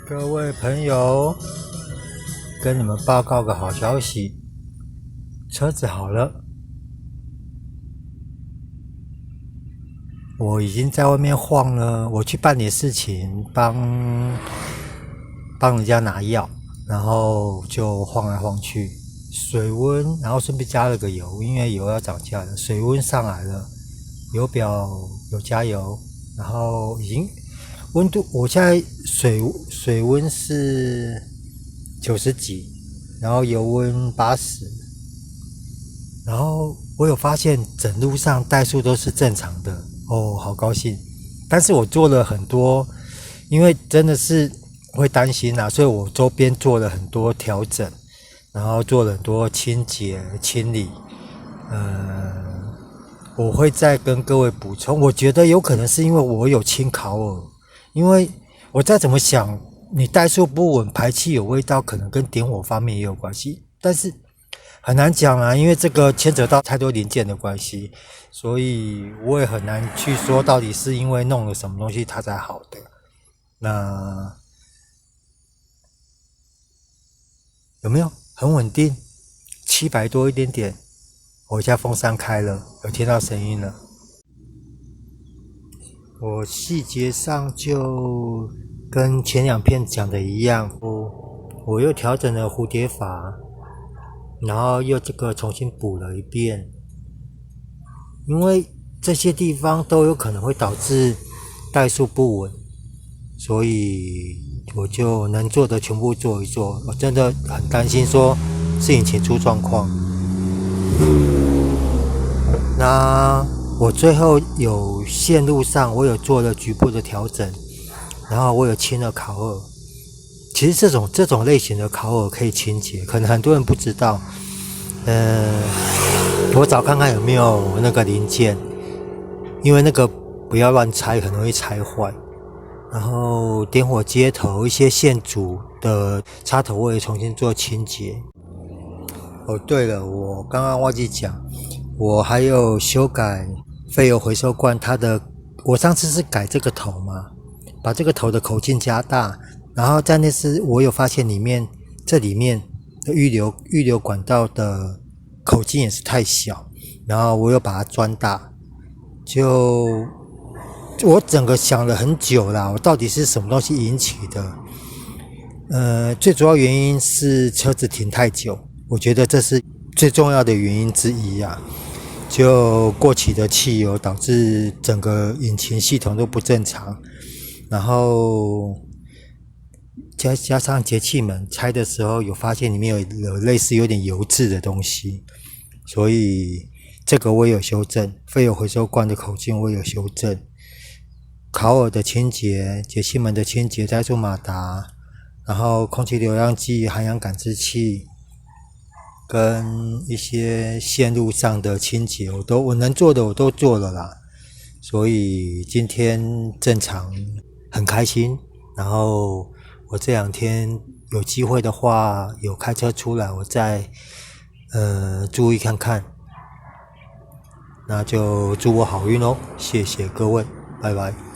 各位朋友，跟你们报告个好消息，车子好了，我已经在外面晃了。我去办点事情，帮人家拿药，然后就晃来晃去，水温，然后顺便加了个油，因为油要涨价了，水温上来了，油表有加油，然后已经温度，我现在水温是90几，然后油温80，然后我有发现整路上怠速都是正常的哦，好高兴。但是我做了很多，因为真的是会担心啊，所以我周边做了很多调整，然后做了很多清洁清理。我会再跟各位补充，我觉得有可能是因为我有清烤耳，因为我再怎么想，你怠速不稳，排气有味道，可能跟点火方面也有关系，但是很难讲啊，因为这个牵扯到太多零件的关系，所以我也很难去说到底是因为弄了什么东西它才好的。那有没有很稳定？700多一点点，我家风扇开了，有听到声音了。我细节上就跟前两片讲的一样，我又调整了蝴蝶阀，然后又这个重新补了一遍，因为这些地方都有可能会导致怠速不稳，所以我就能做的全部做一做。我真的很担心说是引擎出状况。那我最后有线路上我有做了局部的调整，然后我有清了烤耳。其实这种类型的烤耳可以清洁，可能很多人不知道。我找看看有没有那个零件，因为那个不要乱拆，很容易拆坏。然后点火接头一些线组的插头我也重新做清洁。哦，对了，我刚刚忘记讲，我还有修改废油回收罐它的，我上次是改这个头嘛，把这个头的口径加大，然后在那次我有发现这里面的预留管道的口径也是太小，然后我又把它钻大，我整个想了很久啦，我到底是什么东西引起的？最主要原因是车子停太久，我觉得这是最重要的原因之一啊。就过期的汽油导致整个引擎系统都不正常，然后加上节气门拆的时候有发现里面有类似有点油渍的东西，所以这个我也有修正，废油回收罐的口径我也有修正，烤耳的清洁、节气门的清洁、怠速马达，然后空气流量计、含氧感知器跟一些线路上的清洁我能做的我都做了啦，所以今天正常，很开心。然后我这两天有机会的话，有开车出来，我再注意看看。那就祝我好运咯，谢谢各位，拜拜。